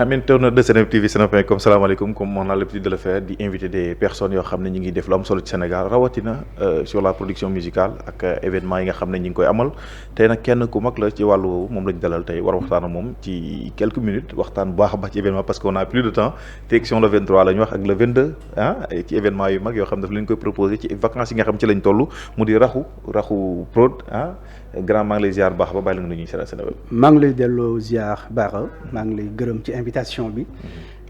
am internaute de Seneweb TV Seneweb.com salaamaaleykum comme on a l'habitude de le faire di inviter des personnes yoo xam ne ñi ngi def lu am solo ci Sénégal rawatina sur la production musicale ak événement yi nga xam ne ñi ngi koy amal tey nag kenn ku mag la ci wàllu woowu moom lañ dalal tey war a waxtaan ak moom ci quelques minutes waxtaan bu baax a baax ci événement parce qu'on a plus de temps direction le 23 la ñu wax ak le 22 ci événement yu mag yoo xam ne daf leen koy proposé ci vacances yi nga xam ci lañ toll mu di raxu prod grand maa ngi lay ziar baax ba bàyyi la nga ñuy seetal Seneweb. maa ngi lay delloo ziar baax maa ngi lay gërëm ci invitation bi.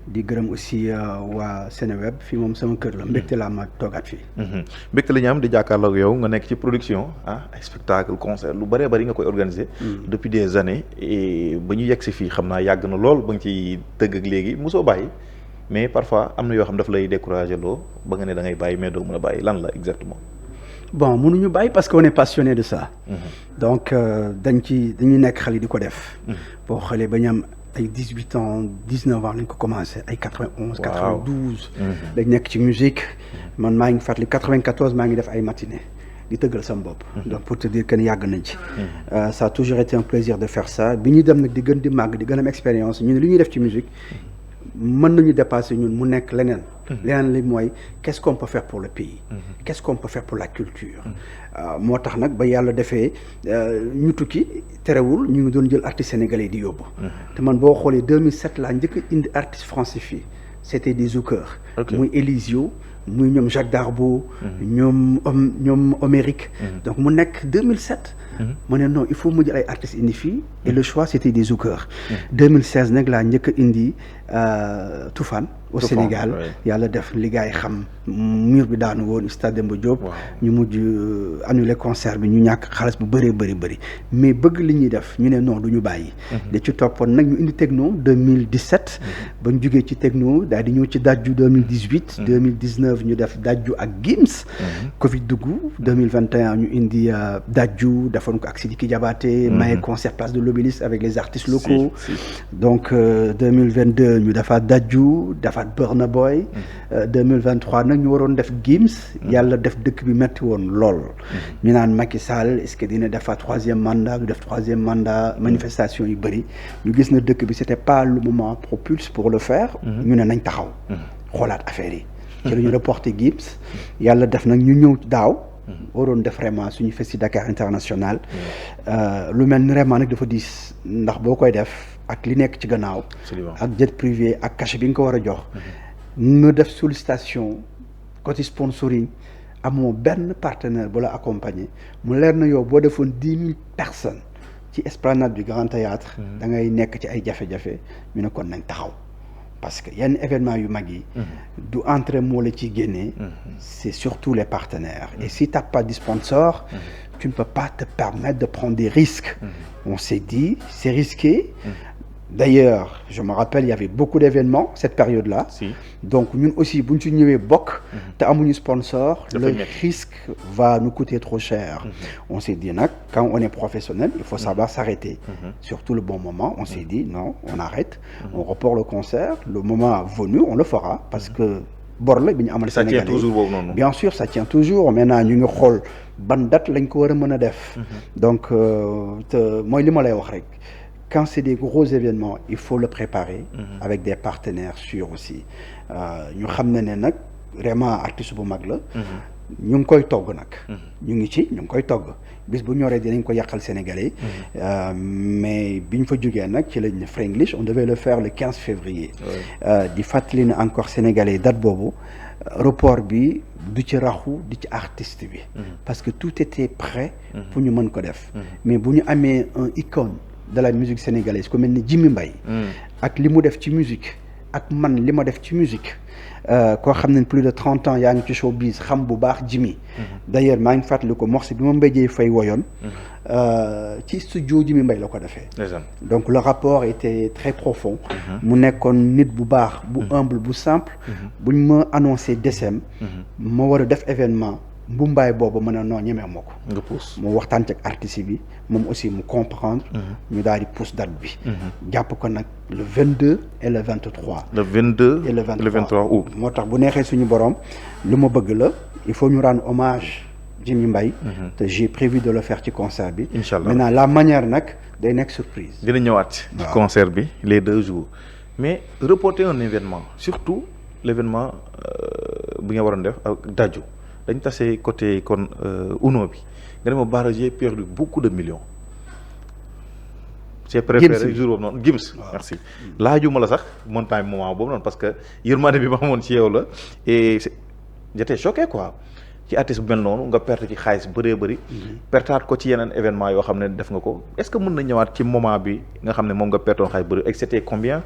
di gërëm aussi waa Seneweb fii moom sama kër la mbégte laa ma toogaat fii. mbégte la ñu am di jàkkaarloog yow nga nekk ci production ay spectacle concert lu bëree bëri nga koy organiser. depuis des années et ba ñu yegg si fii xam naa yàgg na lool ba nga ciy tëgg ak léegi mosoo bàyyi mais parfois am na yoo xam daf lay décourager loo ba nga ne da ngay bàyyi mais doo mën a bàyyi lan la exactement. bon mënuñu bàyyi parce qu'on est passionné de ça. donc dañuy nekk xale di ko def. boo xoolee ba ñu am ay 18 ans 19 ans lañ ko commencé ay 91. 92. dañ nekk ci musique. man maa ngi fàttali 94 maa ngi def ay matinée di tëggal sama bopp. donc pour te dire que yàgg nañ ci. ça a toujours été un plaisir de faire ça bi ñuy dem nag di gën di màgg di gën am expérience ñun li ñuy def ci musique mën nañu dépasser ñun mu nekk leneen. leneen li mooy qu'est-ce qu'on peut faire pour le pays. qu'est-ce qu'on peut faire pour la culture. moo tax nag ba yàlla defee ñu tukki terewul ñu ngi doon jël artistes sénégalais di yóbbu. te man boo xoolee 2007 laa njëkk a indi artiste français fii c'était des zoukeurs. muy Elisio muy ñoom Jacques Darbo. ñoom Homérique. donc mu nekk 2007. ma ne non il faut mu jël ay artistes indi fii et le choix c'était des zoukeurs. 2016 nag laa njëkk a indi Toufane au Sénégal yàlla def li gars yi xam mur bi daanu woon Stade Demba Diop. ñu mujj annuler concert bi ñu ñàkk xaalis bu bëree bëri mais bëgg li ñuy def ñu ne non du ñu bàyyi. da ci toppoon nag ñu indi techno 2017. ba ñu jugee ci techno daal di ñëw ci dajju 2018. 2019 ñu def dajju ak Gims. Covid dugg 2021 ñu indi dajju defoon ko ak Sidiki Diabaté. maye concert place de l'Obélisque avec les artistes locaux. donc 2022 ñu defaat dajju defaat Burna Boy. 2023 nag ñu waroon def Gims. yàlla def dëkk bi metti woon lool. ñu naan Macky Sall est-ce que dina defaat troisième mandat du def troisième mandat manifestation yu bëri ñu gis na dëkk bi c'était pas le moment propice pour le faire. ñu ne nañ taxaw. xoolaat affaire yi. ci la ñu reporté Gims. yàlla def nag ñu ñëw daaw. waroon def vraiment suñu festival Dakar international. lu mel ni vraiment nag dafa diis ndax boo koy def ak li nekk ci gannaaw. ak jet privé ak cachet bi nga ko war a jox. nga def sollicitation côté sponsoring amoo benn partenaire bu la accompagner mu leer na yow boo defoon 10 000 personnes ci esplanade du Grand Théâtre da ngay nekk ci ay jafe-jafe ñu ne kon nañ taxaw parce que yenn événement yu mag yi du entrée moo la ciy génnee c'est surtout les partenaires et si t'as pas de sponsor tu ne peux pas te permettre de prendre des risques on s'est dit c'est risqué. D'ailleurs, je me rappelle, il y avait beaucoup d'événements cette période-là. Donc, nous aussi, si nous ñëwee bokk, te amuñu sponsor, le risque va nous coûter trop cher. On s'est dit, quand on est professionnel, il faut savoir s'arrêter. Surtout le bon moment, on s'est dit, non, on arrête, on reporte le concert. Le moment venu, on le fera parce que bor la bi ñu amal Sénégalais. Ça tient toujours boobu noonu. Bien sûr, ça tient toujours. Maintenant, ñu ngi xool ban date lañ ko war a mën a def. Donc, mooy li ma lay wax rek. Quand c'est des gros événements il faut le préparer avec des partenaires sûrs aussi ñu xam ne nag vraiment artiste bu mag la ñu ngi koy togg nag ñu ngi koy togg bis bu ñoree dinañ ko yàqal Sénégalais mais bi ñu fa jógee nag ci lañ ne Frenglish on devait le faire le 15 février di fàttali ne encore Sénégalais date boobu report bi du ci raxu di ci artiste bi parce que tout était prêt pour ñu mën ko def mais bu ñu amee un icône de la musique sénégalaise ku mel ni Jimmy Mbaye ak li mu def ci musique ak man li ma def ci musique koo xam ne plus de 30 ans yaa ngi ci showbiz xam bu baax Jimmy d'ailleurs maa ngi fàttali ko morceau bi ma Mbaye Faye woyoon ci studio Jimmy Mbaye la ko defee donc le rapport était très profond mu nekkoon nit bu baax bu humble bu simple buñ ma annoncé décès ma war a def événement mbumbaay boobu mën a noo ñemee moo ko nga pousse mu waxtaan ci ak artiste bi moom aussi mu comprendre ñu daal di pousse date bi jàpp ko nag le 22 et le 23 le 22 et le 23 août moo tax bu neexee suñu borom lu ma bëgg la il faut ñu rendre hommage Jimmy Mbaye te j'ai prévu de le faire ci concert bi Inch'Allah maintenant la manière nag day nekk surprise dina ñëwaat ci concert bi les 2 jours mais reporter un événement surtout l'événement bi nga waroon def ak Dadju dañ tase côté kon Uno bi nga ne ma Bara j'ai perdu beaucoup de millions. j'ai préféré jour boobu noonu Gims. merci laajuma la sax montagne moment boobu noonu parce que yërmande bi ma amoon ci yow la et j'étais choqué quoi ci artiste bu mel noonu nga perte ci xaalis bëree bëri. pertaat ko ci yeneen événement yoo xam ne def nga ko est-ce que mën na ñëwaat ci moment bi nga xam ne moom nga pertoon xaalis bëri et c'était combien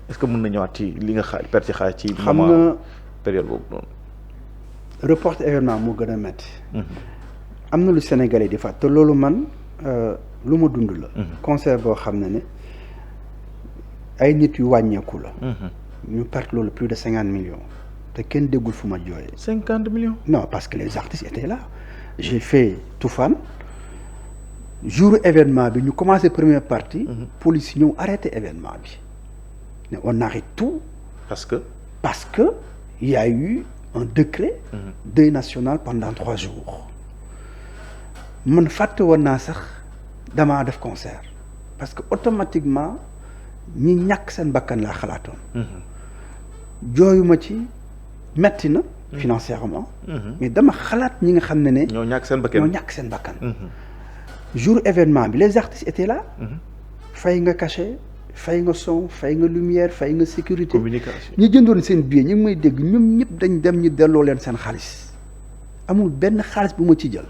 est-ce que mën na ñëwaat ci li nga perte ci xaalis ci moment période boobu noonu. report événement moo gën a métti. am na lu Sénégalais di fa te loolu man lu ma dund la. concert boo xam ne ay nit yu wàññeeku la. ñu perte loolu plus de 50 millions. te kenn déggul fu ma jooyee. 50 millions. non parce que les artistes étaient là. j'ai fait Toufane jour événement bi ñu commencé première partie. police ñëw arrêté événement bi. ne on arrête tout. parce que il y a eu un décret. deuil national pendant 3 jours. man fàtte woon naa sax damaa def concert parce que automatiquement ñi ñàkk seen bakkan laa xalaatoon. jooyuma ci metti na. financièrement. mais dama xalaat ñi nga xam ne. ñoo ñàkk seen bakkan jour événement bi les artistes étaient là. fay nga cachet fay nga son fay nga lumière fay nga sécurité. communication ñi jëndoon seen billet ñu ngi may dégg ñoom ñëpp dañ dem ñu delloo leen seen xaalis amul benn xaalis bu ma ci jël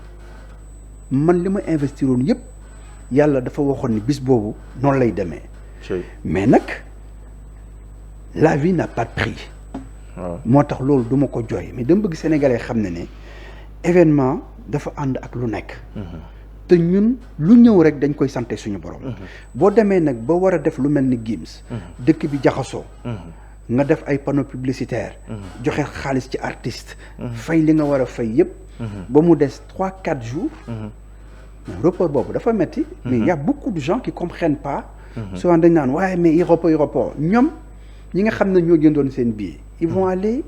man li ma investiroon yëpp yàlla dafa waxoon ni bis boobu noonu lay demee. mais nag la vie n'a pas de prix. moo tax loolu du ma ko jooy mais dama bëgg sénégalais xam ne événement dafa ànd ak lu nekk. te ñun lu ñëw rek dañ koy sante suñu borom. boo demee nag ba war a def lu mel ni Gims. dëkk bi jaxasoo. nga def ay panneaux publicitaires. joxe xaalis ci artiste. fay li nga war a fay yëpp. ba mu des 3-4 jours. report boobu dafa metti mais il y a beaucoup de gens qui comprennent pas. souvent dañ naan waaye mais report ñoom ñi nga xam ne ñoo jëndoon seen billet. ils vont aller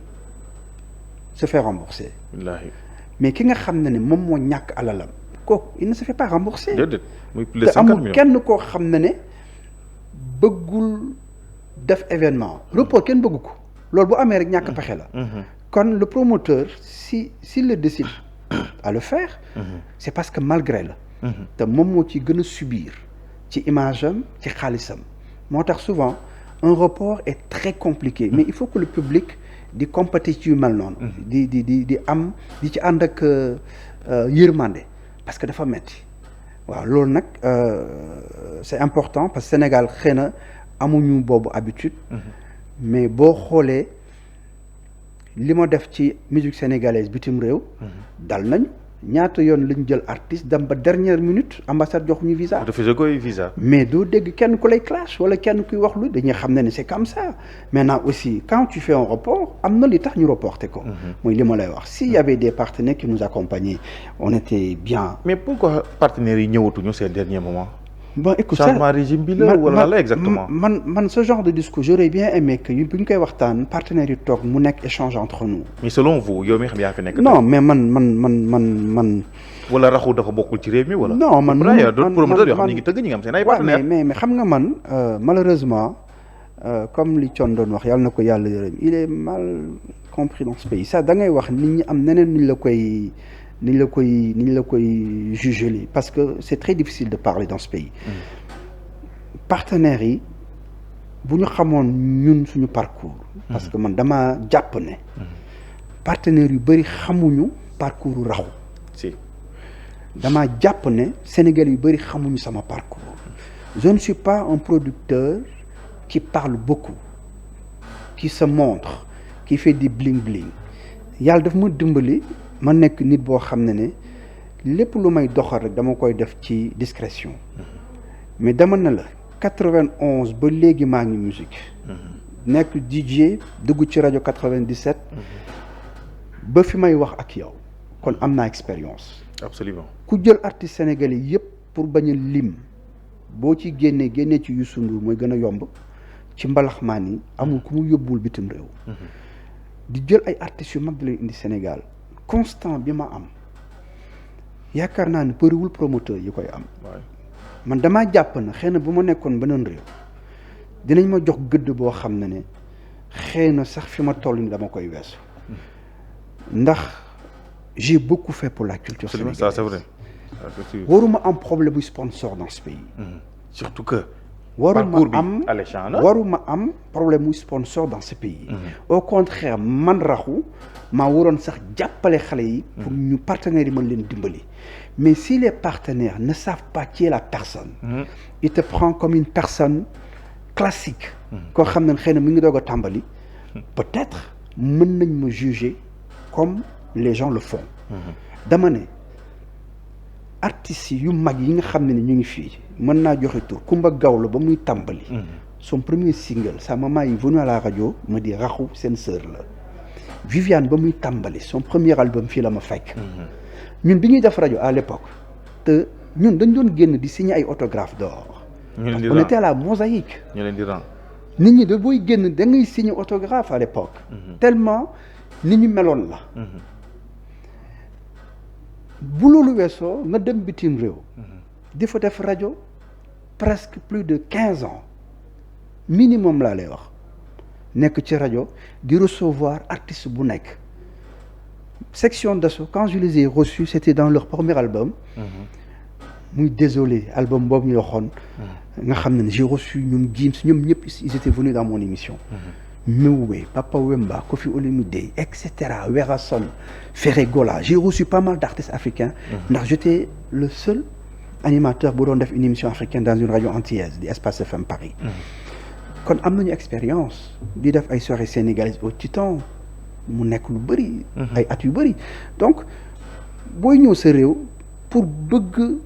se faire rembourser. mais ki nga xam ne moom moo ñàkk alalam kooku il ne se fait pas rembourser. te amul kenn koo xam ne bëggul def événement report kenn bëggu ko loolu bu amee rek ñàkk pexe la. kon le promoteur s'il le décide à le faire. c'est parce que malgré la. te moom moo ci gën a subir ci image am ci xaalisam moo tax souvent. un report est très compliqué mais il faut que le public di compatir ci yu mel noonu. di ci ànd ak yërmande parce que dafa metti waaw loolu nag c'est important parce que Sénégal xëy na amuñu boobu habitude. mais boo xoolee li ma def ci musique sénégalaise bitim réew. dal nañu ñaata yoon lañu jël artiste dem ba dernière minute ambassade joxuñu visa. refusé koy visa. mais doo dégg kenn ku lay clash wala kenn kuy wax lu dañuy xam ne c'est comme ça maintenant aussi quand tu fais un report am na li tax ñu reporté ko. mooy li ma lay wax s'il y avait des partenaires qui nous accompagnaient on était bien. mais pourquoi partenaires yi ñëwatuñu ces derniers moments. bon écoute changement régime bi la wala la exactement. man ce genre de discours j'aurais bien aimé que bu ñu koy waxtaan partenaires yi toog mu nekk échange entre nous. mais selon vous yow mi xam yaa fi nekk. non mais man. wala raxu dafa bokkul ci réew mi wala. non man d'autres promoteurs yoo xam ne ñu ngi tëgg ñi nga am seen ay partenaires. mais xam nga man malheureusement comme li Thione doon wax yàlla na ko yàlla yërëm il est mal compris dans ce pays ça da ngay wax nit ñi am neneen niñ la koy juger li parce que c'est très difficile de parler dans ce pays. partenaires yi bu ñu xamoon ñun suñu parcours. parce que man dama jàpp ne. partenaires yu bëri xamuñu parcours raxu. si dama jàpp ne Sénégal yu bëri xamuñu sama parcours. je ne suis pas un producteur qui parle beaucoup qui se montre qui fait du bling bling yàlla daf ma dimbali. ma nekk nit boo xam ne lépp lu may doxal rek dama koy def ci discrétion mais dama ne la 91 ba léegi maa ngi musique nekk DJ dugg ci rajo 97 ba fi may wax ak yow kon am naa expérience. absolument ku jël artiste sénégalais yépp pour bañ a lim boo ci génnee ci Youssou Ndour mooy gën a yomb ci mbalaxmaan yi amul ku mu yóbbul bitim réew. di jël ay artistes yu mag di leen indi Sénégal. constant bi ma am yaakaar naa ne bëriwul promoteur yi koy am. man damaa jàpp na xëy na bu ma nekkoon beneen réew dinañ ma jox gëdd boo xam ne xëy na sax fi ma toll ni dama koy weesu ndax j'ai beaucoup fait pour la culture sénégalaise. Ça c'est vrai. waruma am problème bu sponsor dans ce pays. Surtout que. waruma am problème mu sponsor dans ce pays. Au contraire man Rakhou maa waroon sax jàppale xale yi. pour ñu partenaires yi mën leen dimbali. Mais si les partenaires ne savent pas qui est la personne. il te prend comme une personne classique. koo xam ne xëy na mu ngi doog a tàmbali. peut-être mën nañ ma juger comme les gens le font. dama ne artistes yu mag yi nga xam ne ñu ngi fii mën naa joxe tur Kumba Gawlo ba muy tàmbali. son premier single sa maman est venue à la radio me dit Rakhou seen sœur la. Viviane ba muy tàmbali son premier album fii la ma fekk. ñun bi ñuy def rajo à l'époque te ñun dañ doon génn di signer ay autographe d'or. on était à la Mosaïque. ñu leen di rang. nit ñi da booy génn da ngay signer autographe à l'époque. tellement nit ñu meloon la. bu loolu weesoo nga dem bitim réew. di fa def rajo presque plus de 15 ans minimum laa lay wax nekk ci rajo di recevoir artiste bu nekk. Section d'Assaut quand je les ai reçus c'était dans leur premier album. muy désolé album boobu ñu waxoon. nga xam ne j'ai reçu ñoom Gims ñoom ñëpp ils étaient venus dans mon émission. Mewé Papa Wemba Koffi Olomide et cetera Werason Ferré Gola j'ai reçu pas mal d'artistes africains. ndax j'étais le seul animateur bu doon def une émission africaine dans une radio antillaise di Espace FM Paris. kon am nañu expérience di def ay soirées sénégalaises au Titan mu nekk lu bëri. ay at yu bëri donc booy ñëw sa réew pour bëgg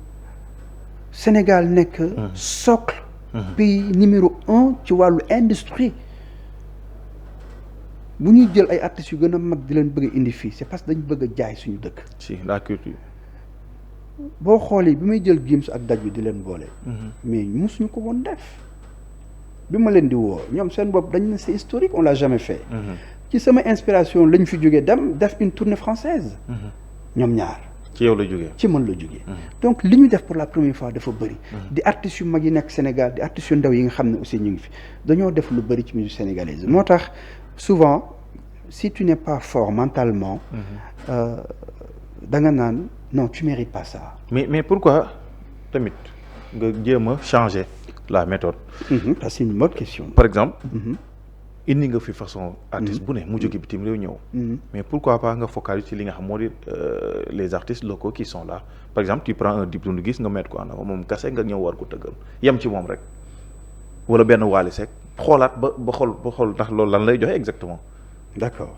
Sénégal nekk. socle. pays numéro 1 ci wàllu industrie. bu ñuy jël ay artistes yu gën a mag di leen bëgg a indi fii c'est parce que dañ bëgg a jaay suñu dëkk. ci la culture. boo xoolee bi may jël Gims ak daj bi di leen boole. mais mosuñu ko woon def. bi ma leen di woo ñoom seen bopp dañ ne c'est historique on l'a jamais fait. ci sama inspiration lañ fi jógee dem def une tournée française. ñoom ñaar. ci yow la jógee. ci man la jógee. donc li ñu def pour la première fois dafa bëri. di artistes yu mag yi nekk Sénégal di artistes yu ndaw yi nga xam ne aussi ñu ngi fi dañoo def lu bëri ci musique sénégalaise moo tax. Souvent, si tu n'es pas fort mentalement, da nga naan non tu mérites pas ça. mais pourquoi tamit nga jéem a changer la méthode. Ça c'est une bonne question. Par exemple. indi nga fi façon artiste bu ne mu jóge bitim réew ñëw. mais pourquoi pas nga focaliser ci li nga xam moo di les artistes locaux qui sont là par exemple tu prends un Dip Doundou Guiss nga mettre ko en avant moom kase nga ñëw war ko tëggal yem ci moom rek wala benn Wally Seck. xoolaat ba xool ndax loolu lan lay joxe exactement. D'accord.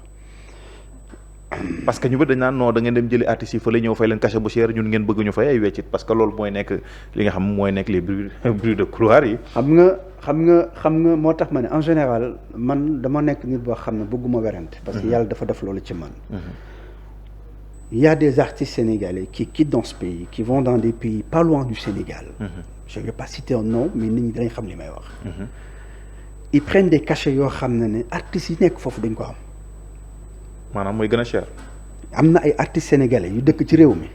parce que ñu bëri dañ naan non da ngeen dem jëli artistes yi fa la ñëw fay leen cachet bu cher ñun ngeen bëgg ñu fay ay weccit parce que loolu mooy nekk li nga xam mooy nekk les bruits de couloir yi. xam nga moo tax ma ne en général man dama nekk nit boo xam ne bëgguma werante parce que yàlla dafa def loolu ci man. Il y a des artistes sénégalais qui quittent dans ce pays qui vont dans des pays pas loin du Sénégal. Je vais pas citer un nom mais nit ñi dañ xam li may wax. Ils prennent des cachets yoo xam ne artistes yi nekk foofu dañ ko am. maanaam mooy gën a cher. am na ay artistes sénégalais yu dëkk ci réew mi.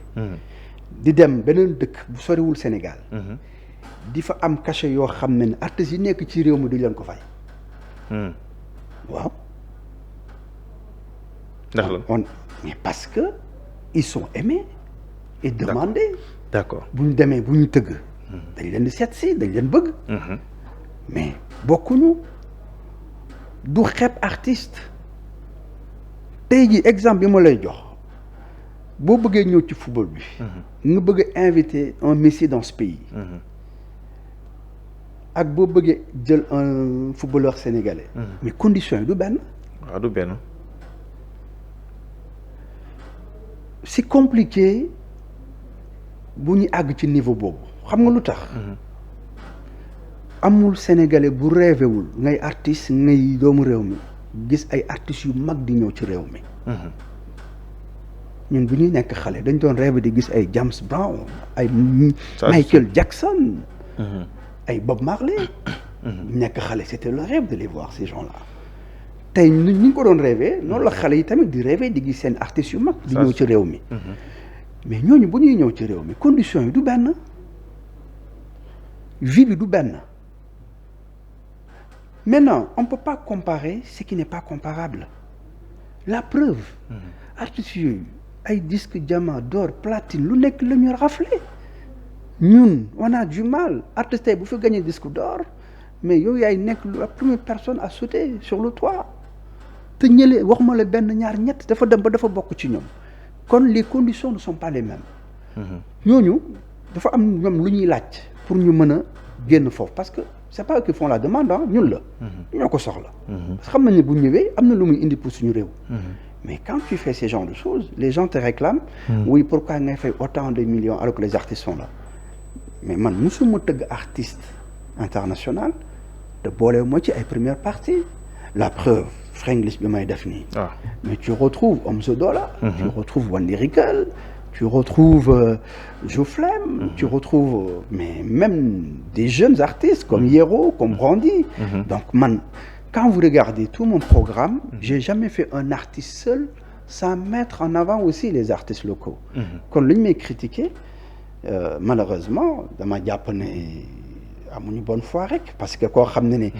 di dem beneen dëkk bu soriwul Sénégal. di fa am cachet yoo xam ne artistes yi nekk ci réew mi duñ leen ko fay. waaw. ndax la mais parce que ils sont aimés et demandés. d'accord bu ñu demee bu ñu tëgg. dañ leen di seet si dañ leen bëgg. mais bokkuñu du xeeb artiste tey jii exemple bi ma lay jox boo bëggee ñëw ci football bi. nga bëgg a inviter un Messi dans ce pays. ak boo bëggee jël un footballeur sénégalais. mais conditions yi du benn. waaw du benn. c'est compliqué bu ñu àgg ci niveau boobu xam nga lu tax. amul sénégalais bu rêvé wul ngay artiste ngay doomu réew mi gis ay artistes yu mag di ñëw ci réew mi. ñun bu ñuy nekk xale dañ doon rêvé di gis ay James Brown ay Michael Jackson. ay Bob Marley. nekk xale c'était le rêve de les voir ces gens-là. tey ñu ngi ko doon rêvé noonu la xale yi tamit di rêvé di gis seen artistes yu mag. di ñëw ci réew mi. mais ñooñu bu ñuy ñëw ci réew mi conditions yi du benn vie bi du benn. Maintenant, on ne peut pas comparer ce qui n'est pas comparable. La preuve, artistes yooyu ay disque diamant d'or platine lu nekk la ñu raflé ñun on a du mal artiste tey bu fi gagné disque d'or mais yow yaay nekk la première personne à sauter sur le toit te ñële waxuma la benn ñaar ñett dafa dem ba dafa bokk ci ñoom kon les conditions ne sont pas les mêmes. ñooñu dafa am ñoom lu ñuy laaj pour ñu mën a génn foofu parce que c'est pas eux qui font la demande ñun la. ñoo ko soxla. parce que xam nañ ne bu ñëwee am na lu muy indi pour suñu réew. mais quand tu fais ce genre de choses les gens te réclament. Oui pourquoi ngay fay autant de millions alors que les artistes sont là. mais man musuma tëgg artiste international te boole moo ci ay première partie la preuve Frenglish bi may def nii. mais tu retrouves Omzo Dollar. tu retrouves One Lyrical. tu retrouves Joflem. tu retrouves mais même des jeunes artistes comme Yero comme Brandy. donc man quand vous regardez tout mon programme. j'ai jamais fait un artiste seul sans mettre en avant aussi les artistes locaux. kon lu ñu may critiquer malheureusement dama jàpp ne amuñu bonne foi rek parce que koo xam ne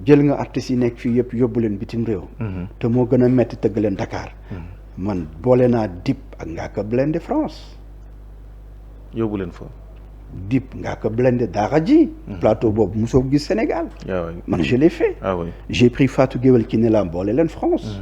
jël nga artistes yi nekk fii yëpp yóbbu leen bitim réew. te moo gën a metti tëgg leen Dakar. man boole naa Dip ak Ngaaka Blindé France. yóbbu leen fa. Dip Ngaaka Blindé Daara J. plateau boobu mosoo gis Sénégal. man je l'ai fait. j'ai pris Fatou Guewel Kiné-Lam boole leen France.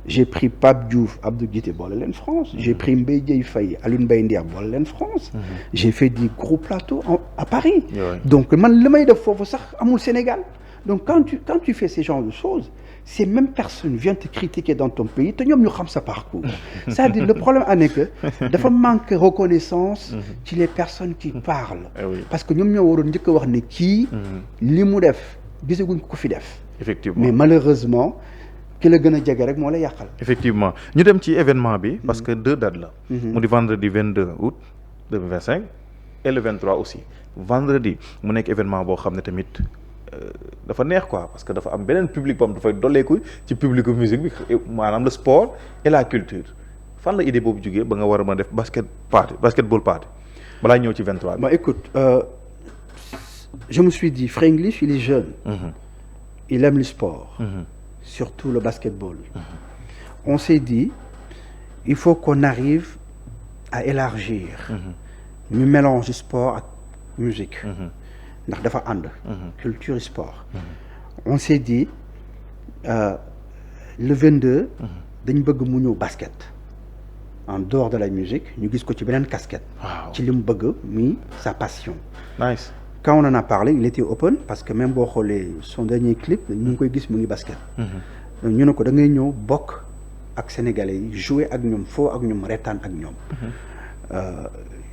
j'ai pris Pape Diouf Abdou Guité boole leen France. j'ai pris Mbaye Dièye Faye Alioune Mbaye Ndiaye boole leen France. j'ai fait des gros plateaux à Paris. donc man li may def foofu sax amul Sénégal. donc quand tu fais ce genre de choses ces mêmes personnes viennent te critiquer dans ton pays te ñoom ñu xam sa parcours. c'est-à-dire le problème en est que dafa manque reconnaissance ci les personnes qui parlent. parce que ñoom ñoo waroon njëkk a wax ne kii li mu def gisaguñ ko fi def. effectivement mais malheureusement ki la gën a jege rek moo la yàqal. effectivement ñu dem ci événement bi. parce que 2 dates la. mu di vendredi 22 août 2025 et le 23 aussi vendredi mu nekk événement boo xam ne tamit. dafa neex quoi parce que dafa am beneen public boobu dafay dolleeku ci publicu musique bi maanaam le sport et la culture fan la idée boobu jógee ba nga war a mën a def basketball party balaa ñëw ci 23 bi. Bah écoute je me suis dit Frenglish il est jeune. il aime le sport. surtout le basketball. on s'est dit il faut qu'on arrive à élargir. ñu mélange sport ak musique. ndax dafa ànd. culture et sport. on s'est dit le 22. dañ bëgg mu ñëw basket. en dehors de la musique ñu gis ko ci beneen casquette. ci li mu bëgg muy sa passion. nice. quand on en a parlé il était open parce que même boo xoolee son dernier clip ñu ngi koy gis mu ngi basket. ñu ne ko da ngay ñëw bokk ak sénégalais yi jouer ak ñoom foo ak ñoom retaan ak ñoom.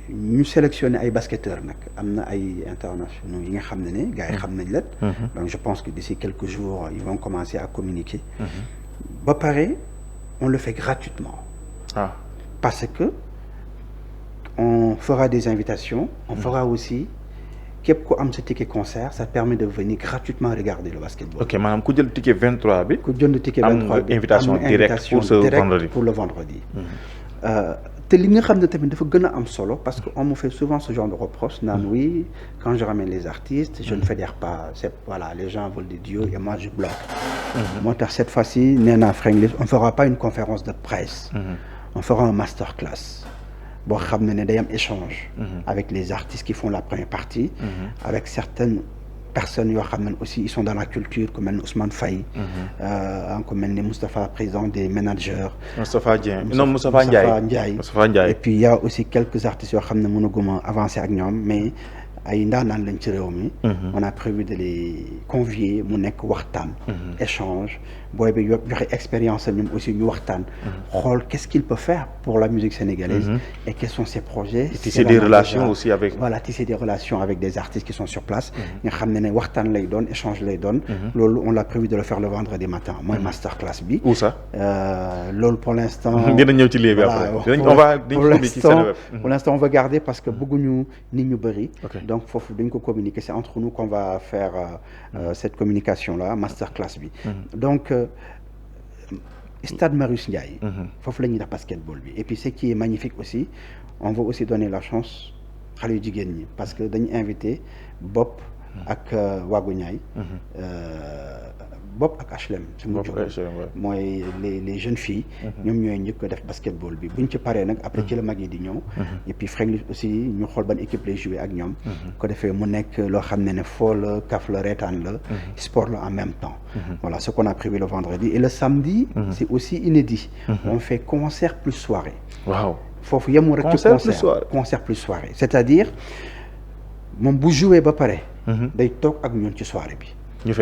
ñu sélectionné ay basketteurs nag am na ay internationaux yi nga xam ne gars yi xam nañ leen. donc je pense que d'ici quelques jours ils vont commencer à communiquer. ba pare on le fait gratuitement. parce que on fera des invitations. on fera aussi képp ku am sa ticket concert ça permet de venir gratuitement regarder le basketball. ok maanaam ku jël ticket 23 bi. ku jënd ticket 23 bi am invitation directe pour ce vendredi. pour le vendredi. te li nga xam ne tamit dafa gën a am solo parce que on me fait souvent ce genre de reproche naan oui quand je ramène les artistes je ne fédère pas voilà les gens veulent des duos et moi je bloque. moo tax cette fois-ci nee naa Frenglish on fera pas une conférence de presse. on fera un masterclass boo xam ne day am échange. avec les artistes qui font la première partie. avec certaines personnes yoo xam ne aussi ils sont dans la culture comme mel ni Ousmane Faye. comme mel ni Moustapha président des managers. Moustapha Ndiaye. et puis il y a aussi quelques artistes yoo xam ne mënaguma avancer ak ñoom mais ay ndaanaan lañ ci réew mi. on a prévu de les convier mu nekk waxtaan. échange booy bi joxe expérience am ñoom aussi ñu waxtaan. xool qu'est-ce qu'il peut faire pour la musique sénégalaise. et quels sont ses projets. tisser des relations aussi avec. voilà tisser des relations avec des artistes qui sont sur place. nga xam ne waxtaan lay doon échange lay doon. loolu on l'a prévu de le faire le vendredi matin mooy masterclass bi. où ça. loolu pour l'instant. dina ñëw ci lii bi après. pour l'instant on va garder parce que bëgguñu nit ñu bëri. donc foofu dañ ko communiquer c'est entre nous qu'on va faire cette communication là masterclass bi. donc stade Marius Ndiaye. foofu la ñuy def basketball bi et puis ce qui est magnifique aussi on va aussi donner la chance xale yu jigéen ñi parce que dañu invité Bopp ak Wagu Ñaay Bob ak HLM. mooy les jeunes filles. ñoom ñooy njëkk a def basketball bi buñ ci paree nag après ci la mag yi di ñëw. et puis Frenglis aussi ñu xool ban équipe lay jouer ak ñoom. ko defee mu nekk loo xam ne foo la kaf la reetaan la. sport la en même temps. voilà ce qu'on a prévu le vendredi et le samedi. c'est aussi inédit. on fait concert plus soirée. waaw foofu yemul rek ci concert plus soirée c'est-à-dire moom bu jouer ba pare. day toog ak ñun ci soirée bi. ñu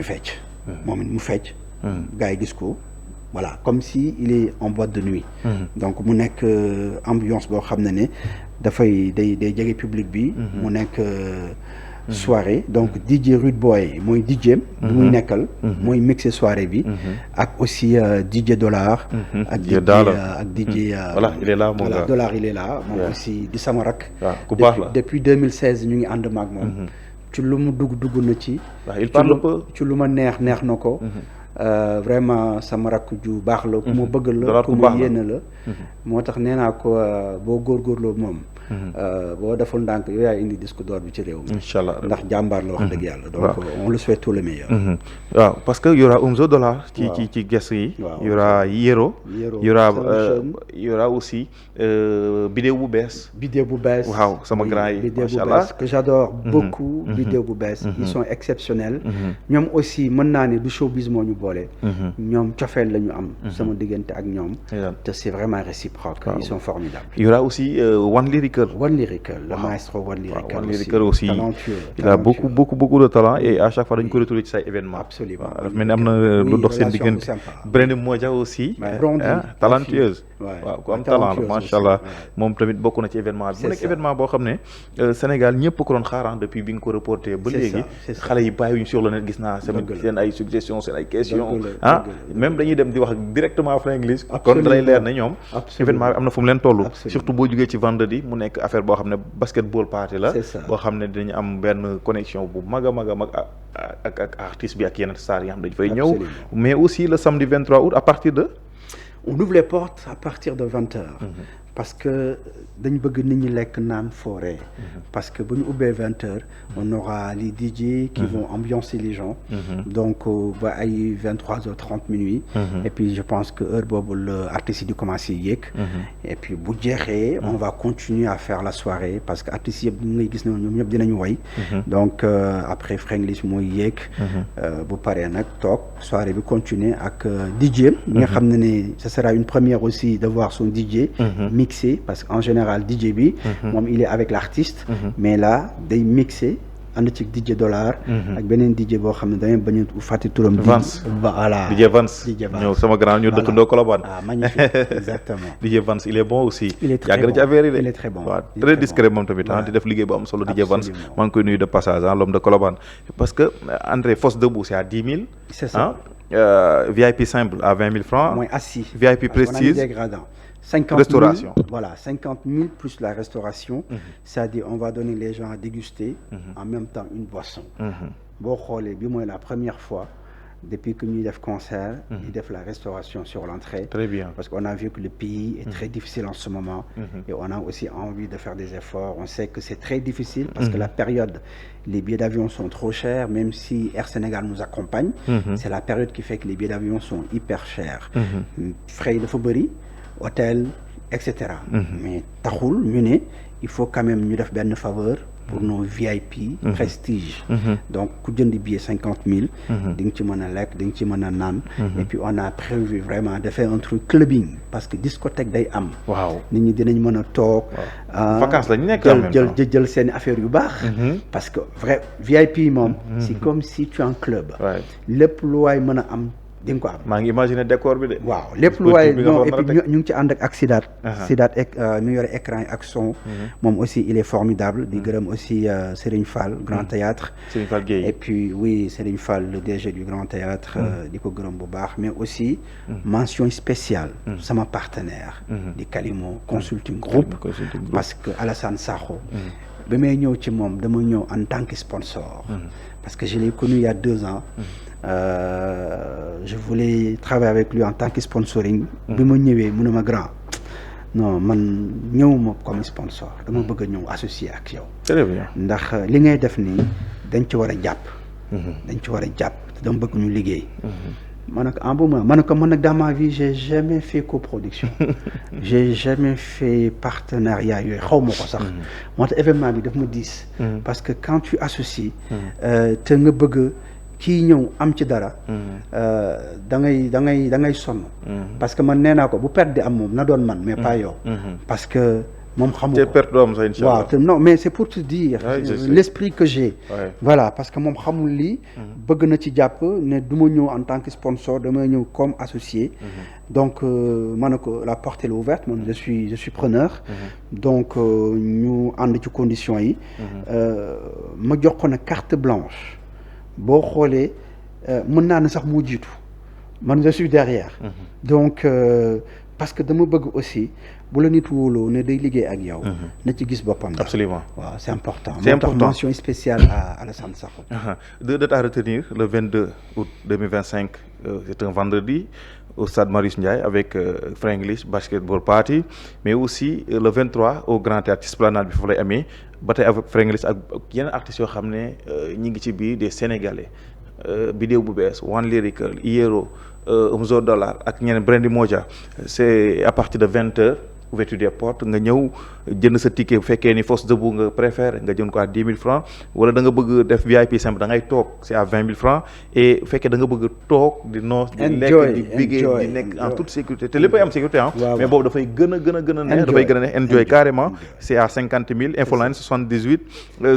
fecc. moom it mu fecc. gars yi gis ko voilà comme si il est en boîte de nuit. donc mu nekk ambiance boo xam ne dafay day jege public bi. mu nekk soirée donc DJ Rude Boy mooy DJ bi muy nekkal. mooy mixer soirée bi. ak aussi DJ Dollar. ak DJ voilà il est là moom voilà Dollar il est là moom aussi di sama rak. waaw ku baax la depuis 2016 ñu ngi ànd maag moom. ci lu mu dugg na ci. il parle un peu ci lu ma neex na ko. vraiment sama rakk ju baax la. ku ma bëgg la ku ma yéene la. moo tax nee naa ko boo góorgóorloo moom. boo deful ndànk yow yaay indi disque d'or bi ci réew mi. incha allah ndax jàmbaar la wax dëgg yàlla. donc on le souhaite tout le meilleur. waaw parce que y aura Omzo Dollar. ci guest yi. waaw y aura Yero. y aura aussi Bidéo bu bees. waaw sama grand yi macha allah que j'adore beaucoup. Bidéo bu bees. ils sont exceptionnels. ñoom aussi mën naa ne du showbiz moo ñu boole. ñoom cofeel la ñu am. sama diggante ak ñoom. te c'est vraiment réciproque. ils sont formidables. y aura aussi One Lyrical, le maestro One Lyrical aussi talentueux. Il a beaucoup de talent et à chaque fois dañ ko retrouver ci say événement. Absolument. Mais am na lu dox seen diggante. Brenda Modja aussi. talentueuse. waaw ku am talent la macha allah moom tamit bokk na ci événement bi. mu nekk événement boo xam ne Sénégal ñëpp ko doon xaar depuis bi nga ko reporté ba léegi. xale yi bàyyiwuñu sur le net gis naa seen ay suggestions seen ay questions. même dañuy dem di wax directement Frenglis. kon dalay leer ne ñoom. événement bi am na fu mu leen toll. surtout boo jugee ci vendredi mu nekk affaire boo xam ne basketball party la. boo xam ne dinañu am benn connexion bu mag a mag ak artiste bi ak yeneen stars yi nga xam dañu fay ñëw. mais aussi le samedi 23 août à partir de. On ouvre les portes à partir de 20h. Parce que dañu bëgg nit ñi lekk naan foore. Parce que bu ñu ubbee 20h on aura les DJ qui vont ambiancer les gens. Donc ba ay 23h30 minuit. Et puis je pense que heure boobu la artistes yi di commencer yéeg. Et puis bu jeexee on va continuer à faire la soirée parce que artistes yëpp ñu ngay gis ne ñoom ñëpp dinañu woy. Donc après Frenglis mooy yéeg. bu paree nag toog soirée bi continuer ak DJ. nga xam ne ce sera une première aussi de voir son DJ. Mixé parce qu'en général DJ bi moom il est avec l'artiste mais là day mixé ànd ci DJ Dollar ak beneen DJ boo xam ne damay bañ a fàtte turam Vance voilà DJ Vance ñëw sama grand ñu dëkkandoo Colobane magnifique exactement DJ Vance il est bon aussi il est très bon il est très bon waaw très discret moom tamit di def liggéey bu am solo DJ Vance maa ngi koy nuyu de passage l'homme de Colobane parce que André Fosse debout c'est à 10 000 c'est ça VIP simple à 20 000 francs mooy assis VIP prestige 50 restauration 000, voilà 50 000 plus la restauration c'est-à-dire on va donner les gens à déguster en même temps une boisson boo xoolee bi mooy la première fois depuis que ñuy def concert ñu def la restauration sur l'entrée très bien parce qu'on a vu que le pays est très difficile en ce moment et on a aussi envie de faire des efforts on sait que c'est très difficile parce que la période les billets d'avion sont trop chers même si Air Sénégal nous accompagne c'est la période qui fait que les billets d'avion sont hyper chers frais yi dafa bëri hôtel etc mais taxul ñu ne il faut quand même ñu def benn faveur pour nos VIP prestige donc ku jënd billet 50 000 di nga ci mën a lekk di nga ci mën a naan et puis on a prévu vraiment de faire un truc clubbing parce que discothèque day am waaw nit ñi dinañ mën a toog vacances lañu nekk jël seen affaire yu baax parce que vrai VIP moom c'est comme si tu es en club lépp lu waay mën a am di nga ko am maa ngi imaginer décor bi de waaw lépp lu waaye non et puis ñu ngi ci ànd ak Sidaat Sidaat mi yore écran ak son moom aussi il est formidable di gërëm aussi Serigne Fall Grand Théâtre Serigne Fall Gueye et puis oui Serigne Fall le DG du Grand Théâtre di ko gërëm bu baax mais aussi mention spéciale sama partenaire di Kalimo Consulting Group parce que Alassane Sakho ba may ñëw ci moom dama ñëw en tant que sponsor parce que je l'ai connu il y a 2 ans je voulais travailler avec lui en tant que sponsoring bi ma ñëwee mu ne ma grand non man ñëwuma comme sponsor dama bëgg a ñëw associé ak yow très bien ndax li ngay def nii dañ ci war a jàpp dañ ci war a jàpp dama bëgg ñu liggéey. ma ne ko en bon moment ma ne ko man nag dans ma vie j'ai jamais fait coproduction. j'ai jamais fait partenariat yooyu xaw ma ko sax. moo tax événement bi daf ma diis. parce que quand tu associes. te nga bëgg kii ñëw am ci dara. da ngay sonn. parce que man nee naa ko bu perte di am moom na doon man mais pas yow. parce que moom xamu ko perte doom sa incha allah waaw non mais c'est pour te dire. l'esprit que j'ai. voilà parce que moom xamul lii. bëgg na ci jàpp ne du ma ñëw en tant que sponsor damay ñëw comme associé. donc ma ne ko la porte est ouverte man je suis preneur. donc ñu ànd ci conditions yi. ma jox ko na carte blanche. boo xoolee mën naa ne sax moo jiitu man je suis derrière. donc parce que dama bëgg aussi bu la nit wóoloo ne day liggéey ak yow. na ci gis boppam. absolument waaw c'est important. c'est important moo tax mention spéciale à Alassane Sakho. deux dates à retenir le 22 août 2025 c'est un vendredi au stade Marius Ndiaye avec Frenglish Basketball Party mais aussi le 23 au Grand Théâtre ci Esplanade bi foofu lay amee ba tey avec Frenglish ak yeneen artistes yoo xam ne ñi ngi ci biir des Sénégalais Bidéo bu bees One Lyrical Iero Omzo Dollar ak ñeneen Brandy Moja c'est à partir de 20h ouverture des portes nga ñëw jënd sa ticket bu fekkee ni force debout nga préfère nga jënd ko à 10 000 francs wala da nga bëgg def VIP simple da ngay toog c'est à 20 000 francs et bu fekkee da nga bëgg toog di noos di lekk di bigee di nekk en toute sécurité te léppay am sécurité mais boobu dafay gën a neex dafay gën a neex enjoy carrément c'est à 50 000 infoline 78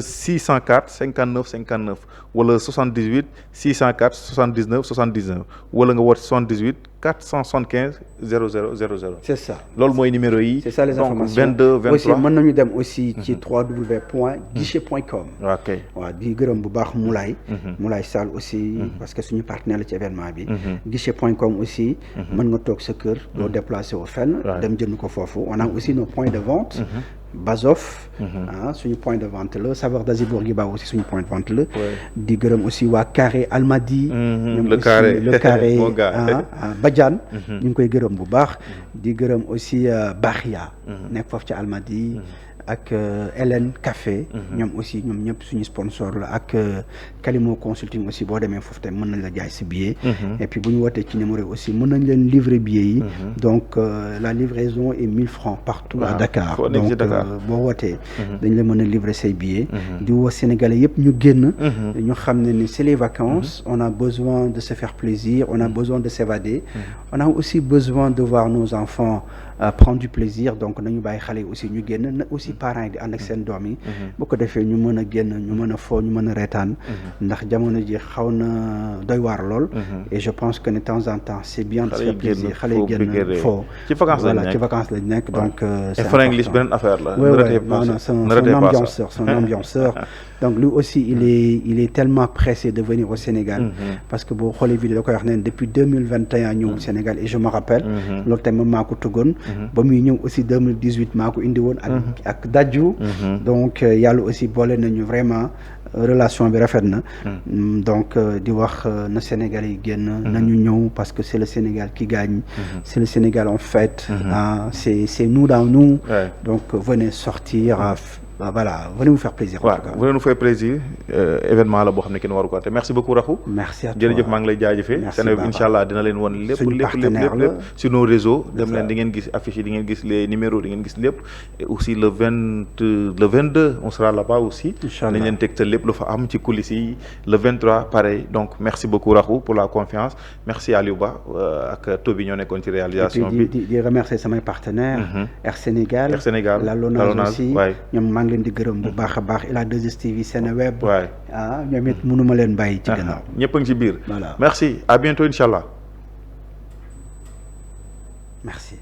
604 59 59 wala 78 604 79 79 wala nga woote 78 475 0000. c'est ça loolu mooy numéro yi. c'est ça les informations donc 22 23 aussi mën nañu dem aussi ci www.guichet.com. ok waaw di gërëm bu baax Moulay Sall aussi. parce que suñu partenaire la ci événement bi. guichet.com aussi. mën nga toog sa kër. doo déplacer wu fenn. dem jënd ko foofu on a aussi nos points de vente. Bazof. suñu point de vente la Saveur d'Asie Bourguiba aussi suñu point de vente la. di gërëm aussi waa Carré Almadies. le carré Badiane. ñu ngi koy gërëm bu baax. di gërëm aussi Baxia. nekk foofu ci Almadies. ak Hélène Café. ñoom aussi ñoom ñëpp suñu sponsor la ak Kalimo Consulting aussi boo demee foofu tamit mën nañ la jaay si billet. et puis bu ñu wootee ci numéro aussi mën nañ leen livrer billet yi. donc la livraison est 1000 francs partout à Dakar. donc boo wootee. dañ la mën a livrer say billets. di woo Sénégalais yëpp ñu génn. ñu xam ne ni c'est les vacances. on a besoin de se faire plaisir on a besoin de s'évader. on a aussi besoin de voir nos enfants prendre du plaisir donc nañu bàyyi xale yi aussi ñu génn na aussi parents yi di ànd ak seen doom yi. bu ko defee ñu mën a génn ñu mën a foo ñu mën a reetaan. ndax jamono ji xaw na doy waar lool. et je pense que de temps en temps c'est bien de se faire plaisir xale yi génn foo. ci vacances lañ nekk voilà ci vacances lañ nekk donc. c'est Frenglish beneen affaire la. c'est un ambianceur. donc lui aussi il est tellement pressé de venir au Sénégal. parce que boo xoolee vidéo da koy wax ne depuis 2021 ñëw Sénégal et je me rappelle. loolu tamit maa ko tëggoon. ba muy ñëw aussi 2018 maa ko indi woon ak Dadju. donc yàlla aussi boole nañu vraiment relation bi rafet na. donc di wax na Sénégal yi génn. nañu ñëw parce que c'est le Sénégal qui gagne. c'est le Sénégal en fait. c'est nous dans nous. donc venez sortir. voilà venez vous faire plaisir. en tout cas venez nous faire plaisir événement la boo xam ne kenn waru ko te merci beaucoup Rakhou. merci à toi jërëjëf maa ngi lay jaajëfee. merci Baba incha allah dina leen won lépp sur nos réseaux. dem leen di ngeen gis affiche yi di ngeen gis les numéros di ngeen gis lépp. et aussi le 22 on sera là-bas aussi. incha allah nañ leen tegtal lépp lu fa am ci coulisses yi le 23 pareil donc merci beaucoup Rakhou pour la confiance merci Aliou Ba ak Toby ñoo nekkoon ci réalisation bi. di remercier samay partenaires. Air Sénégal la LONASE aussi ñoom leen di gërëm bu baax a baax et la 2STV Seneweb. ñoom it mënuma leen bàyyi ci gannaaw. ñëpp a ngi ci biir. voilà merci à bientôt incha allah. merci.